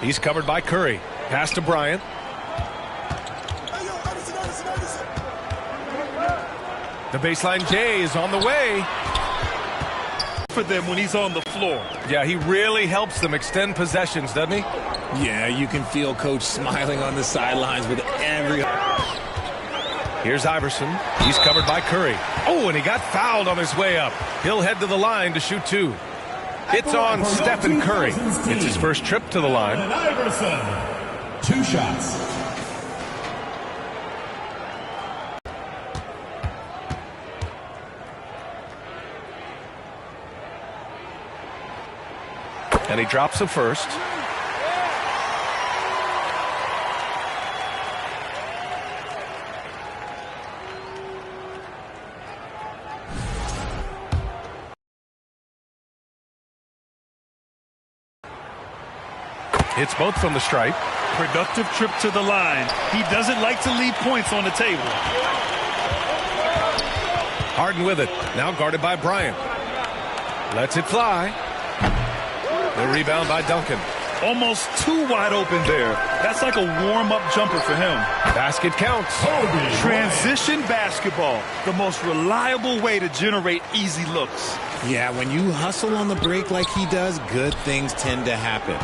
He's covered by Curry. Pass to Bryant. The baseline J is on the way. For them when he's on the floor. Yeah, he really helps them extend possessions, doesn't he? Yeah, you can feel Coach smiling on the sidelines with every... Here's Iverson. He's covered by Curry. Oh, and he got fouled on his way up. He'll head to the line to shoot two. It's on Stephen Curry. It's his first trip to the line. Iverson, 2 shots. And he drops the first. Hits both from the stripe. Productive trip to the line. He doesn't like to leave points on the table. Harden with it. Now guarded by Bryant. Lets it fly. The rebound by Duncan. Almost too wide open there. That's like a warm-up jumper for him. Basket counts. Transition basketball. The most reliable way to generate easy looks. Yeah, when you hustle on the break like he does, good things tend to happen.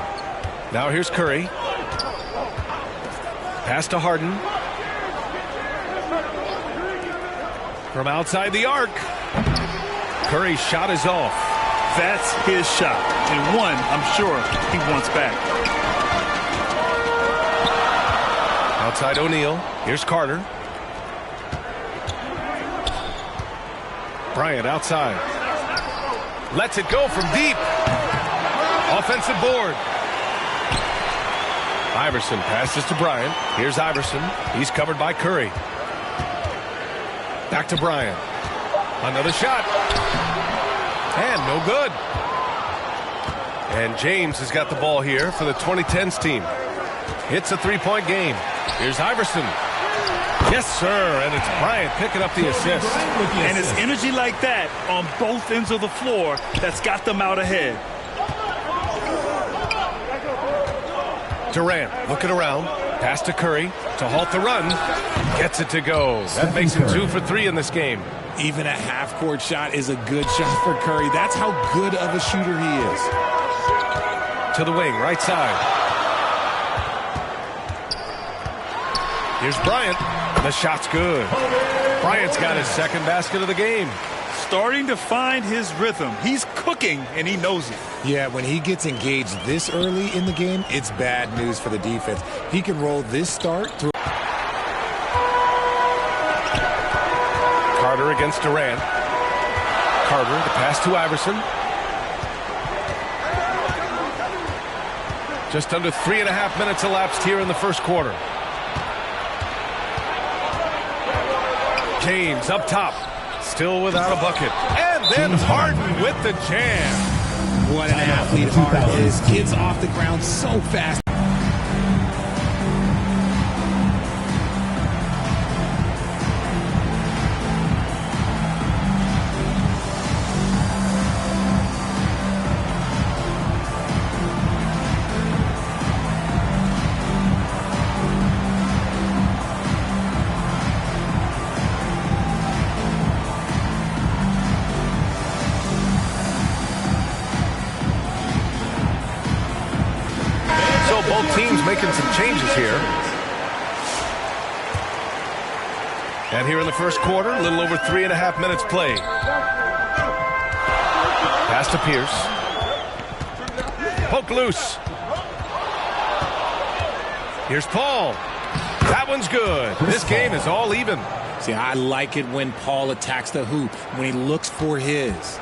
Now here's Curry. Pass to Harden. From outside the arc. Curry's shot is off. That's his shot. And one, I'm sure, he wants back. Outside O'Neal. Here's Carter. Bryant outside. Lets it go from deep. Offensive board. Iverson passes to Bryant. Here's Iverson. He's covered by Curry. Back to Bryant. Another shot. And no good. And James has got the ball here for the 2010s team. It's a three-point game. Here's Iverson. Yes, sir. And it's Bryant picking up the assist. And it's energy like that on both ends of the floor that's got them out ahead. Durant looking around. Pass to Curry to halt the run. Gets it to go. That makes him 2 for 3 in this game. Even a half-court shot is a good shot for Curry. That's how good of a shooter he is. To the wing, right side. Here's Bryant. The shot's good. Bryant's got his second basket of the game. Starting to find his rhythm. He's cooking, and he knows it. Yeah, when he gets engaged this early in the game, it's bad news for the defense. He can roll this start through. Carter against Durant. Carter, the pass to Iverson. Just under 3.5 minutes elapsed here in the first quarter. James up top. Still without a bucket. And then Harden with the jam. What an athlete Harden is. Gets off the ground so fast. Both teams making some changes here. And here in the first quarter, a little over 3.5 minutes played. Pass to Pierce. Poke loose. Here's Paul. That one's good. This game is all even. See, I like it when Paul attacks the hoop, when he looks for his.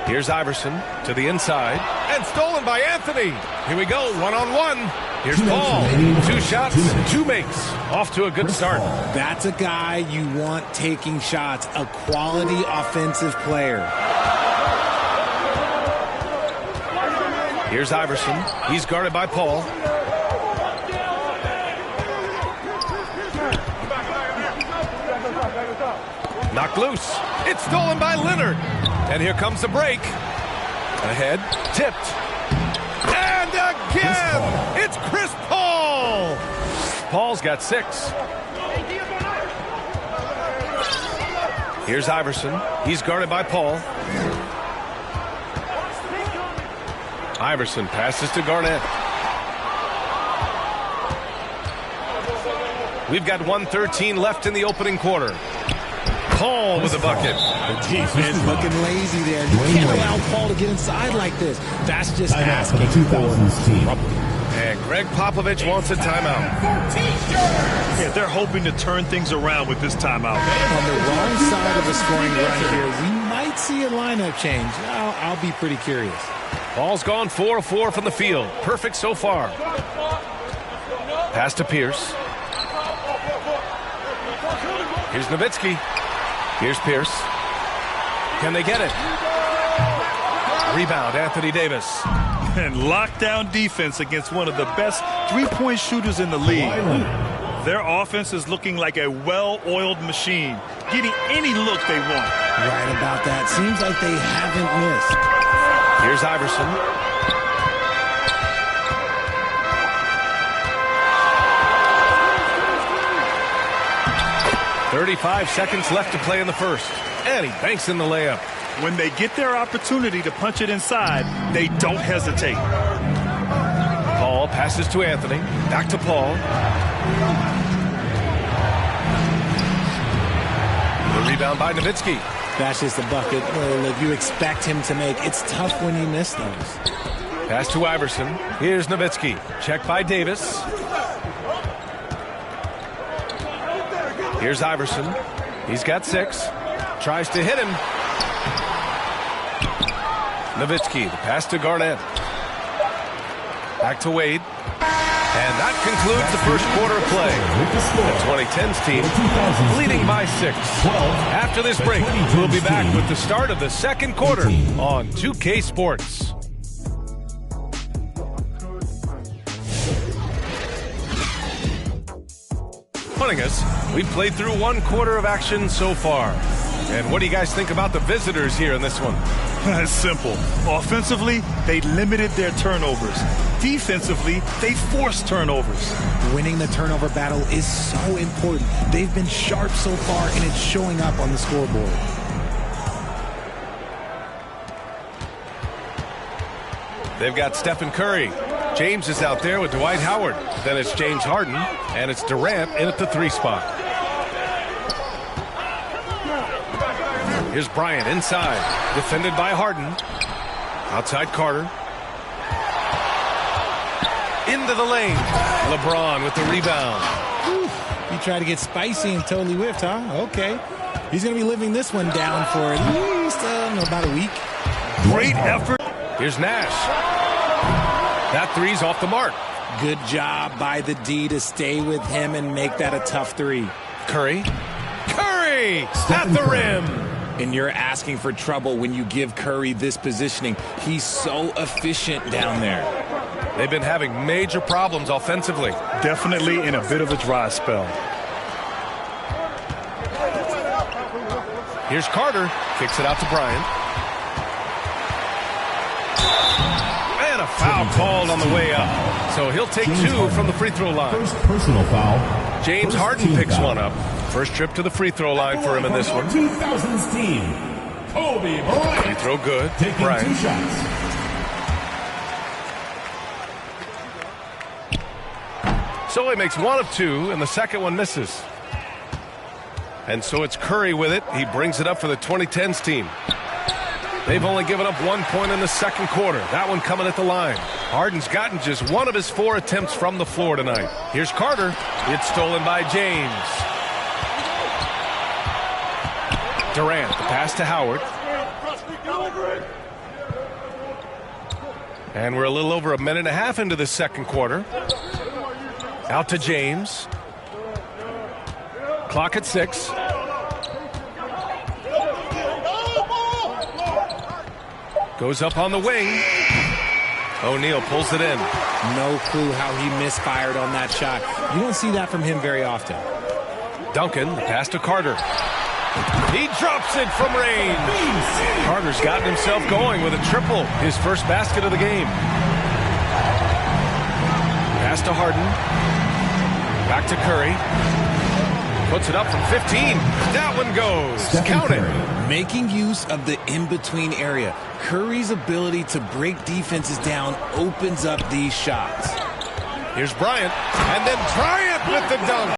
Here's Iverson to the inside. And stolen by Anthony. Here we go, one-on-one. Here's Paul. 2 shots, 2 makes. Off to a good start. That's a guy you want taking shots, a quality offensive player. Here's Iverson. He's guarded by Paul. Knocked loose. It's stolen by Leonard. And here comes the break. Ahead, tipped. And again, it's Chris Paul. Paul's got 6. Here's Iverson. He's guarded by Paul. Iverson passes to Garnett. We've got 1:13 left in the opening quarter. Paul with a bucket. The defense looking lazy there. You can't allow Paul to get inside like this. That's just asking for trouble. And Greg Popovich wants a timeout. Yeah, they're hoping to turn things around with this timeout. On the wrong side of the scoring run here, we might see a lineup change. I'll be pretty curious. Paul's gone 4 of 4 from the field. Perfect so far. Pass to Pierce. Here's Nowitzki. Here's Pierce. Can they get it? Rebound, Anthony Davis. And lockdown defense against one of the best three-point shooters in the league. Their offense is looking like a well-oiled machine, getting any look they want. Right about that. Seems like they haven't missed. Here's Iverson. .35 seconds left to play in the first. And he banks in the layup. When they get their opportunity to punch it inside, they don't hesitate. Paul passes to Anthony. Back to Paul. The rebound by Nowitzki. That's just a bucket. Look, you expect him to make. It's tough when you miss those. Pass to Iverson. Here's Nowitzki. Check by Davis. Here's Iverson. He's got 6. Tries to hit him. Nowitzki, the pass to Garnett. Back to Wade. And that concludes the first quarter of play. The 2010s team leading by 6. After this break, we'll be back with the start of the second quarter on 2K Sports. Joining us, we've played through 1 quarter of action so far. And what do you guys think about the visitors here in this one? It's simple. Offensively, they limited their turnovers. Defensively, they forced turnovers. Winning the turnover battle is so important. They've been sharp so far, and it's showing up on the scoreboard. They've got Stephen Curry. James is out there with Dwight Howard. Then it's James Harden, and it's Durant in at the 3 spot. Here's Bryant inside, defended by Harden. Outside Carter. Into the lane. LeBron with the rebound. Whew. You try to get spicy and totally whiffed, huh? Okay. He's going to be living this one down for at least about a week. Great effort. Here's Nash. That 3's off the mark. Good job by the D to stay with him and make that a tough 3. Curry. Curry at the rim. And you're asking for trouble when you give Curry this positioning. He's so efficient down there. They've been having major problems offensively. Definitely in a bit of a dry spell. Here's Carter. Kicks it out to Bryant. And a foul called on the way up. So he'll take 2 from the free throw line. First personal foul. James Harden picks one up. First trip to the free throw line for him in this one. 2000's team. Kobe Bryant. Free throw good. Taking Bryant. 2 shots. So he makes 1 of 2, and the second one misses. And so it's Curry with it. He brings it up for the 2010s team. They've only given up 1 point in the second quarter. That one coming at the line. Harden's gotten just 1 of his 4 attempts from the floor tonight. Here's Carter. It's stolen by James. Durant, the pass to Howard. And we're a little over a minute and a half into the second quarter. Out to James. Clock at 6. Goes up on the wing. O'Neal pulls it in. No clue how he misfired on that shot. You don't see that from him very often. Duncan, the pass to Carter. He drops it from range. Carter's gotten himself going with a triple, his first basket of the game. Pass to Harden. Back to Curry. Puts it up from 15. That one goes. Count it. Making use of the in-between area. Curry's ability to break defenses down opens up these shots. Here's Bryant. And then Bryant with the dunk.